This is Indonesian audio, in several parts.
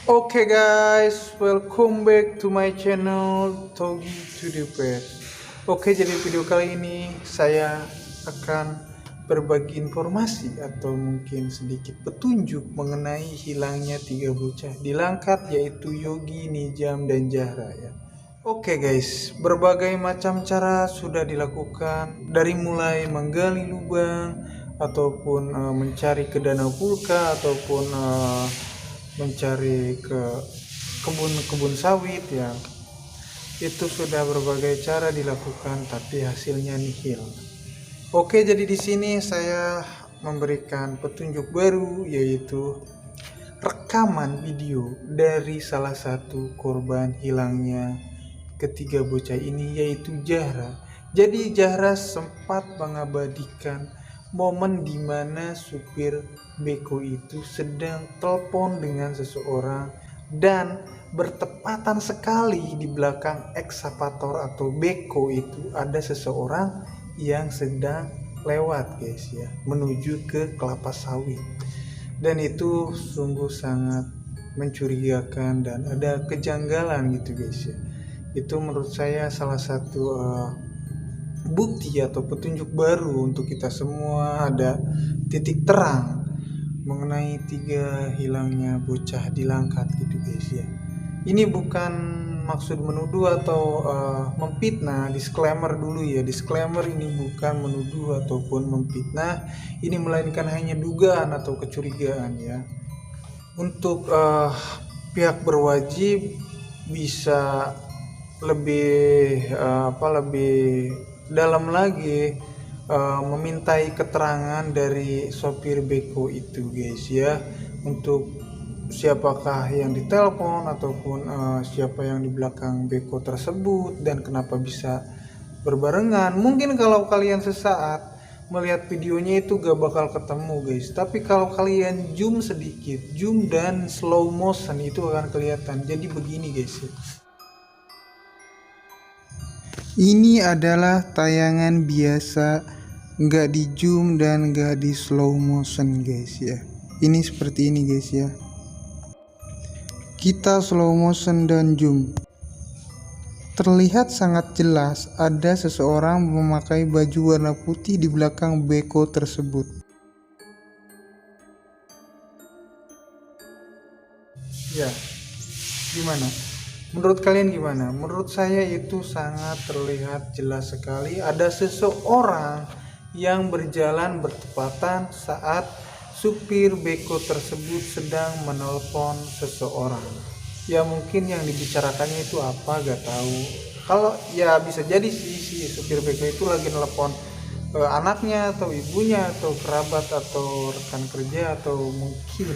Oke guys, welcome back to my channel Togi to the Best. Oke, jadi video kali ini saya akan berbagi informasi atau mungkin sedikit petunjuk mengenai hilangnya tiga bocah di Langkat, yaitu Yogi, Nijam, dan Jahra ya. Oke guys, berbagai macam cara sudah dilakukan, dari mulai menggali lubang ataupun mencari ke danau Pulka ataupun mencari ke kebun-kebun sawit ya. Itu sudah berbagai cara dilakukan tapi hasilnya nihil. Oke, jadi di sini saya memberikan petunjuk baru, yaitu rekaman video dari salah satu korban hilangnya ketiga bocah ini, yaitu Jahra. Jadi Jahra sempat mengabadikan momen di mana supir beko itu sedang telepon dengan seseorang dan bertepatan sekali di belakang ekskavator atau beko itu ada seseorang yang sedang lewat guys ya, menuju ke kelapa sawit. Dan itu sungguh sangat mencurigakan dan ada kejanggalan gitu guys ya. Itu menurut saya salah satu bukti atau petunjuk baru untuk kita semua, ada titik terang mengenai tiga hilangnya bocah di Langkat gitu guys ya. Ini bukan maksud menuduh atau memfitnah. Disclaimer dulu ya, disclaimer, ini bukan menuduh ataupun memfitnah, ini melainkan hanya dugaan atau kecurigaan ya. Untuk pihak berwajib bisa lebih lebih dalam lagi memintai keterangan dari sopir beko itu guys ya, untuk siapakah yang ditelepon ataupun siapa yang di belakang beko tersebut dan kenapa bisa berbarengan. Mungkin kalau kalian sesaat melihat videonya itu gak bakal ketemu guys, tapi kalau kalian zoom sedikit, zoom dan slow motion, itu akan kelihatan. Jadi begini guys ya. Ini adalah tayangan biasa, nggak di zoom dan nggak di slow motion guys ya. Ini seperti ini guys ya. Kita slow motion dan zoom. Terlihat sangat jelas ada seseorang memakai baju warna putih di belakang beko tersebut. Ya, gimana? Menurut kalian gimana? Menurut saya itu sangat terlihat jelas sekali ada seseorang yang berjalan bertepatan saat supir beko tersebut sedang menelpon seseorang. Ya mungkin yang dibicarakannya itu apa gak tahu. Kalau ya bisa jadi sih si supir beko itu lagi nelpon anaknya atau ibunya atau kerabat atau rekan kerja atau mungkin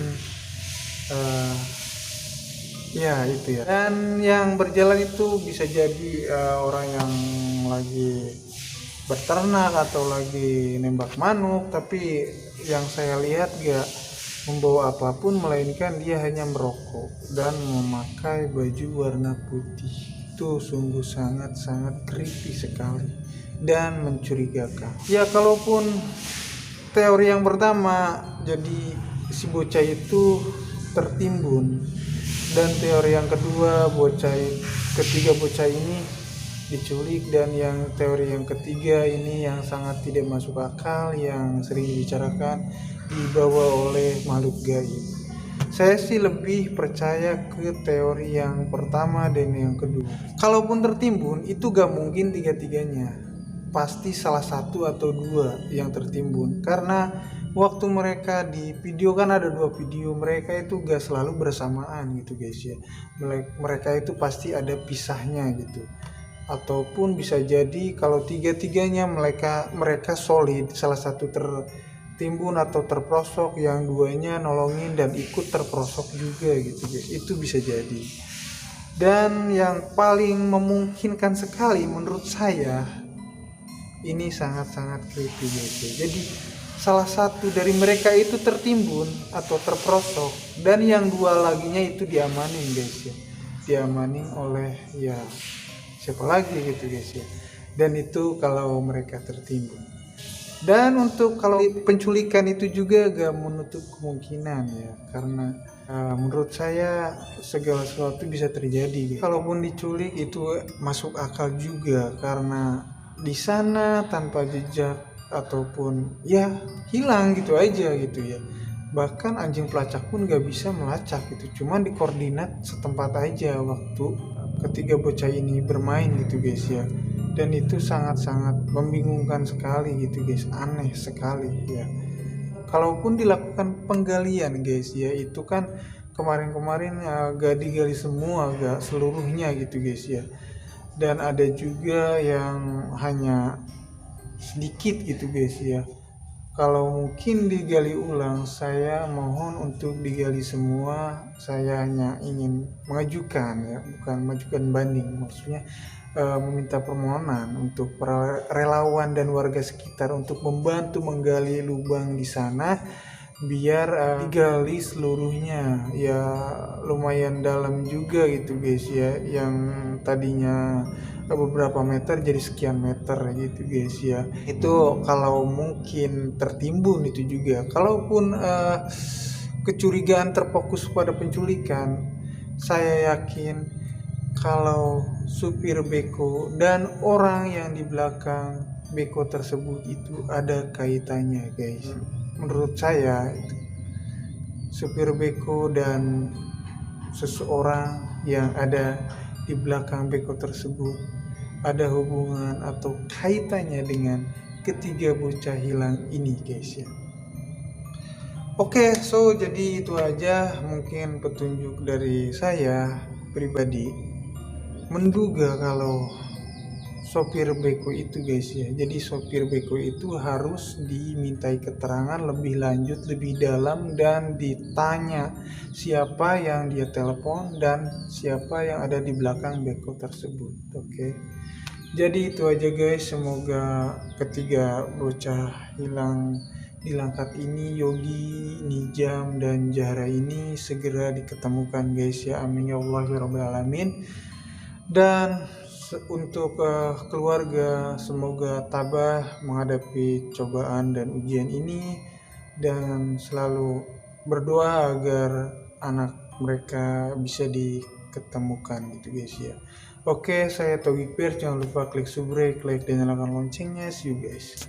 eh, ya itu ya. Dan yang berjalan itu bisa jadi orang yang lagi beternak atau lagi nembak manuk, tapi yang saya lihat gak membawa apapun melainkan dia hanya merokok dan memakai baju warna putih. Itu sungguh sangat-sangat creepy sekali dan mencurigakan. Ya kalaupun teori yang pertama, jadi si bocah itu tertimbun, dan teori yang kedua ketiga bocah ini diculik, dan yang teori yang ketiga ini yang sangat tidak masuk akal yang sering dibicarakan, dibawa oleh makhluk gaib. Saya sih lebih percaya ke teori yang pertama dan yang kedua. Kalaupun tertimbun itu gak mungkin tiga-tiganya, pasti salah satu atau dua yang tertimbun, karena waktu mereka di video kan ada dua video, mereka itu gak selalu bersamaan gitu guys ya. Mereka itu pasti ada pisahnya gitu, ataupun bisa jadi kalau tiga-tiganya mereka solid, salah satu tertimbun atau terprosok, yang duanya nolongin dan ikut terprosok juga gitu guys, itu bisa jadi. Dan yang paling memungkinkan sekali menurut saya, ini sangat-sangat creepy guys ya. Jadi salah satu dari mereka itu tertimbun atau terprosok, dan yang dua laginya itu diamanin guys ya, diamanin oleh ya siapa lagi gitu guys ya. Dan itu kalau mereka tertimbun. Dan untuk kalau penculikan itu juga gak menutup kemungkinan ya, karena Menurut saya segala sesuatu bisa terjadi. Kalaupun diculik itu masuk akal juga karena di sana tanpa jejak ataupun ya hilang gitu aja gitu ya. Bahkan anjing pelacak pun gak bisa melacak gitu. Cuman di koordinat setempat aja waktu ketiga bocah ini bermain gitu guys ya. Dan itu sangat-sangat membingungkan sekali gitu guys, aneh sekali ya. Kalaupun dilakukan penggalian guys ya, itu kan kemarin-kemarin gak digali semua, gak seluruhnya gitu guys ya. Dan ada juga yang hanya sedikit gitu guys ya. Kalau mungkin digali ulang, saya mohon untuk digali semua. Saya hanya ingin mengajukan ya, bukan mengajukan banding, maksudnya meminta permohonan untuk para relawan dan warga sekitar untuk membantu menggali lubang di sana biar digali seluruhnya ya, lumayan dalam juga gitu guys ya, yang tadinya beberapa meter jadi sekian meter gitu guys ya. Itu kalau mungkin tertimbun itu juga, kalaupun kecurigaan terfokus pada penculikan, saya yakin kalau supir beko dan orang yang di belakang beko tersebut itu ada kaitannya guys. Menurut saya supir beko dan seseorang yang ada di belakang beko tersebut ada hubungan atau kaitannya dengan ketiga bocah hilang ini guys ya. Oke, so jadi itu aja mungkin petunjuk dari saya pribadi menduga kalau sopir beko itu guys ya. Jadi sopir beko itu harus dimintai keterangan lebih lanjut, lebih dalam, dan ditanya siapa yang dia telepon dan siapa yang ada di belakang beko tersebut. Oke. Jadi itu aja guys, semoga ketiga bocah hilang di Langkat ini, Yogi, Nijam, dan Zahra ini segera diketemukan guys ya. Amin ya Allah ya Rabbal Alamin. Dan untuk keluarga semoga tabah menghadapi cobaan dan ujian ini dan selalu berdoa agar anak mereka bisa diketemukan gitu guys ya. Oke, saya Togi Pir, jangan lupa klik subscribe, like, dan nyalakan loncengnya. See you guys.